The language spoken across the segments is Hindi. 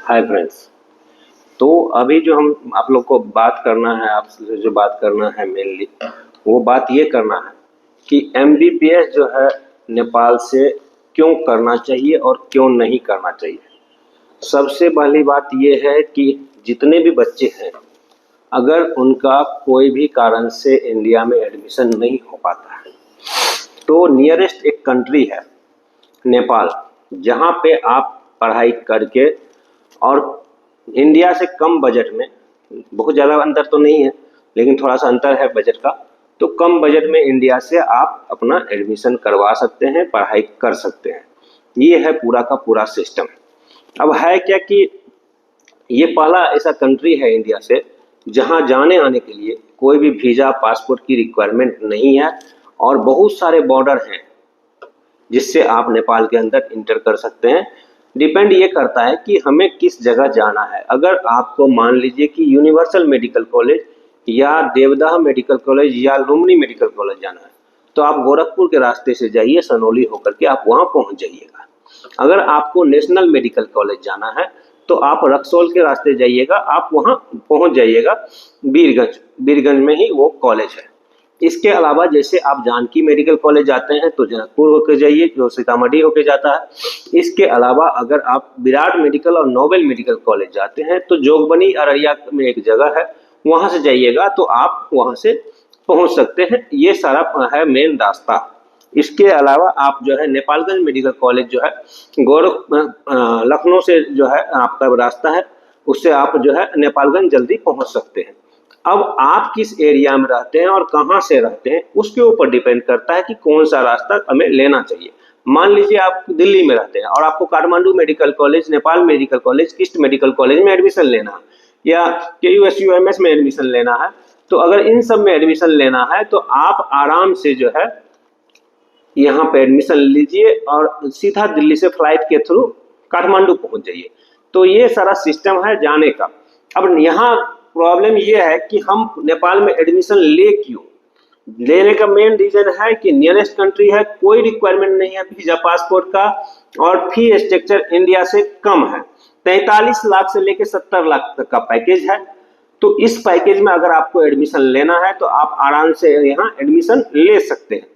Hi friends. तो अभी जो हम आप लोग को बात करना है, आपसे जो बात करना है मेनली वो बात ये करना है कि एमबीबीएस जो है नेपाल से क्यों करना चाहिए और क्यों नहीं करना चाहिए। सबसे पहली बात ये है कि जितने भी बच्चे हैं, अगर उनका कोई भी कारण से इंडिया में एडमिशन नहीं हो पाता है तो नियरेस्ट एक कंट्री है नेपाल, जहाँ पे आप पढ़ाई करके और इंडिया से कम बजट में, बहुत ज़्यादा अंतर तो नहीं है लेकिन थोड़ा सा अंतर है बजट का, तो कम बजट में इंडिया से आप अपना एडमिशन करवा सकते हैं, पढ़ाई कर सकते हैं। ये है पूरा का पूरा सिस्टम। अब है क्या कि ये पहला ऐसा कंट्री है इंडिया से जहां जाने आने के लिए कोई भी वीज़ा पासपोर्ट की रिक्वायरमेंट नहीं है और बहुत सारे बॉर्डर हैं जिससे आप नेपाल के अंदर इंटर कर सकते हैं। डिपेंड ये करता है कि हमें किस जगह जाना है। अगर आपको मान लीजिए कि यूनिवर्सल मेडिकल कॉलेज या देवदाह मेडिकल कॉलेज या लुम्बिनी मेडिकल कॉलेज जाना है तो आप गोरखपुर के रास्ते से जाइए, सनौली होकर के आप वहाँ पहुँच जाइएगा। अगर आपको नेशनल मेडिकल कॉलेज जाना है तो आप रक्सौल के रास्ते जाइएगा, आप वहाँ पहुँच जाइएगा। बीरगंज में ही वो कॉलेज है। इसके अलावा जैसे आप जानकी मेडिकल कॉलेज जाते हैं तो जनकपुर होकर जाइए जो सीतामढ़ी होकर जाता है। इसके अलावा अगर आप विराट मेडिकल और नोबेल मेडिकल कॉलेज जाते हैं तो जोगबनी अररिया में एक जगह है, वहां से जाइएगा तो आप वहां से पहुंच सकते हैं। ये सारा है मेन रास्ता। इसके अलावा आप जो है नेपालगंज मेडिकल कॉलेज जो है लखनऊ से जो है आपका रास्ता है, उससे आप जो है नेपालगंज जल्दी पहुंच सकते हैं। अब आप किस एरिया में रहते हैं और कहाँ से रहते हैं उसके ऊपर डिपेंड करता है कि कौन सा रास्ता हमें लेना चाहिए। मान लीजिए आप दिल्ली में रहते हैं और आपको Kathmandu medical college, Nepal medical college, KIST medical college में एडमिशन लेना है या KUSUMS में एडमिशन लेना है, तो अगर इन सब में एडमिशन लेना है तो आप आराम से जो है यहाँ पे एडमिशन लीजिए और सीधा दिल्ली से फ्लाइट के थ्रू काठमांडू पहुंच जाइए। तो ये सारा सिस्टम है जाने का। अब यहाँ प्रॉब्लम ये है कि हम नेपाल में एडमिशन ले क्यों। लेने का मेन रीजन है कि नियरेस्ट कंट्री है, कोई रिक्वायरमेंट नहीं है वीजा पासपोर्ट का और फी स्ट्रक्चर इंडिया से कम है। 43 लाख से लेकर 70 लाख तक का पैकेज है। तो इस पैकेज में अगर आपको एडमिशन लेना है तो आप आराम से यहाँ एडमिशन ले सकते हैं।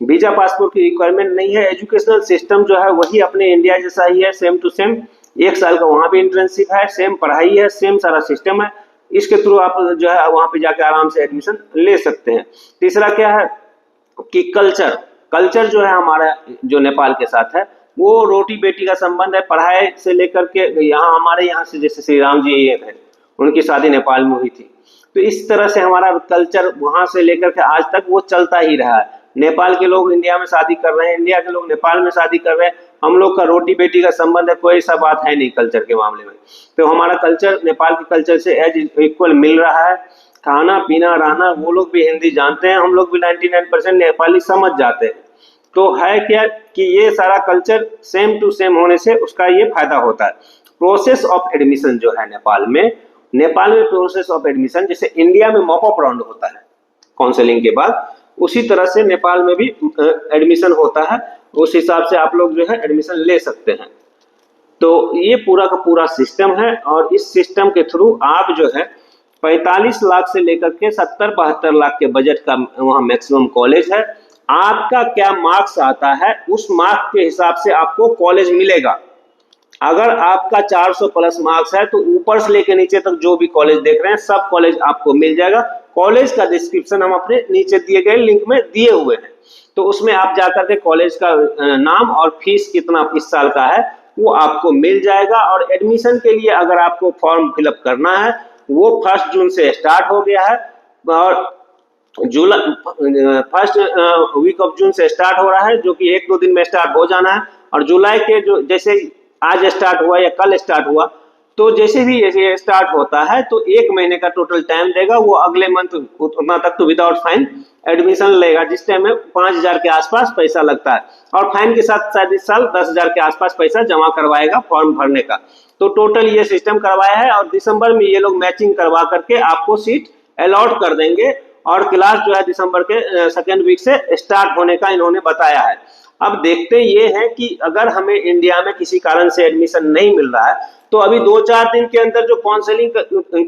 वीजा पासपोर्ट की रिक्वायरमेंट नहीं है। एजुकेशनल सिस्टम जो है वही अपने इंडिया जैसा ही है, सेम टू सेम। 1 साल का वहाँ भी इंटर्नशिप है, सेम पढ़ाई है, सेम सारा सिस्टम है। इसके थ्रू आप जो है वहाँ पे जाके आराम से एडमिशन ले सकते हैं। तीसरा क्या है कि कल्चर जो है हमारा जो नेपाल के साथ है वो रोटी बेटी का संबंध है। पढ़ाई से लेकर के यहाँ हमारे यहाँ से जैसे श्री राम जी ये है, उनकी शादी नेपाल में हुई थी, तो इस तरह से हमारा कल्चर वहां से लेकर के आज तक वो चलता ही रहा है। नेपाल के लोग इंडिया में शादी कर रहे हैं, इंडिया के लोग नेपाल में शादी कर रहे हैं। हम लोग का रोटी बेटी का संबंध है, कोई ऐसा बात है नहीं कल्चर के मामले में। तो हमारा कल्चर नेपाल के कल्चर से एज इक्वल मिल रहा है। खाना पीना रहना, वो लोग भी हिंदी जानते हैं, हम लोग भी 99% नेपाली समझ जाते हैं। तो है क्या कि ये सारा कल्चर सेम टू सेम होने से उसका ये फायदा होता है। प्रोसेस ऑफ एडमिशन जो है नेपाल में प्रोसेस ऑफ एडमिशन जैसे इंडिया में मॉप अप राउंड होता है काउंसलिंग के बाद, उसी तरह से नेपाल में भी एडमिशन होता है। उस हिसाब से आप लोग जो है एडमिशन ले सकते हैं। तो ये पूरा का पूरा सिस्टम है और इस सिस्टम के थ्रू आप जो है 45 लाख से लेकर के 70-72 लाख के बजट का वहाँ मैक्सिमम कॉलेज है। आपका क्या मार्क्स आता है उस मार्क्स के हिसाब से आपको कॉलेज मिलेगा। अगर आपका 400 प्लस मार्क्स है तो ऊपर से लेकर नीचे तक जो भी कॉलेज देख रहे हैं सब कॉलेज आपको मिल जाएगा। कॉलेज का डिस्क्रिप्शन हम अपने नीचे दिए गए लिंक में दिए हुए हैं, तो उसमें आप जाकर के कॉलेज का नाम और फीस कितना इस साल का है वो आपको मिल जाएगा। और एडमिशन के लिए अगर आपको फॉर्म फिलअप करना है वो 1 जून से स्टार्ट हो गया है और फर्स्ट वीक ऑफ जून से स्टार्ट हो रहा है, जो कि 1-2 दिन में स्टार्ट हो जाना है। और जुलाई के जो जैसे आज स्टार्ट हुआ या कल स्टार्ट हुआ, तो जैसे भी ये स्टार्ट होता है तो 1 महीने का टोटल टाइम देगा। वो अगले मंथ उतना तक तो विदाउट फाइन एडमिशन लेगा, जिस टाइम में 5,000 के आसपास पैसा लगता है और फाइन के साथ शायद इस साल 10,000 के आसपास पैसा जमा करवाएगा फॉर्म भरने का। तो टोटल ये सिस्टम करवाया है और दिसंबर में ये लोग मैचिंग करवा करके आपको सीट अलॉट कर देंगे और क्लास जो है दिसंबर के 2nd वीक से स्टार्ट होने का इन्होंने बताया है। अब देखते ये हैं कि अगर हमें इंडिया में किसी कारण से एडमिशन नहीं मिल रहा है तो अभी 2-4 दिन के अंदर जो काउंसलिंग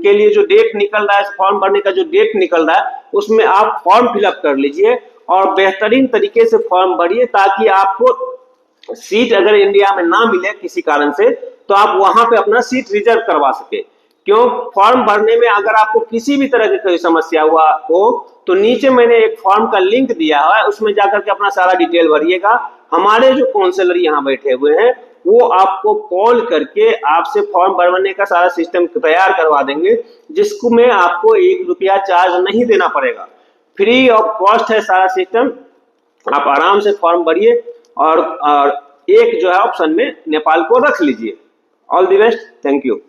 के लिए जो डेट निकल रहा है, फॉर्म भरने का जो डेट निकल रहा है, उसमें आप फॉर्म फिलअप कर लीजिए और बेहतरीन तरीके से फॉर्म भरिए, ताकि आपको सीट अगर इंडिया में ना मिले किसी कारण से तो आप वहां पे अपना सीट रिजर्व करवा सके। क्यों? फॉर्म भरने में अगर आपको किसी भी तरह की कोई समस्या हुआ हो तो नीचे मैंने एक फॉर्म का लिंक दिया है, उसमें जाकर के अपना सारा डिटेल भरिएगा। हमारे जो काउंसलर यहाँ बैठे हुए हैं वो आपको कॉल करके आपसे फॉर्म भरवाने का सारा सिस्टम तैयार करवा देंगे, जिसको में आपको 1 रुपया चार्ज नहीं देना पड़ेगा। फ्री ऑफ कॉस्ट है सारा सिस्टम। आप आराम से फॉर्म भरिए और एक जो है ऑप्शन में नेपाल को रख लीजिए। All the best, thank you.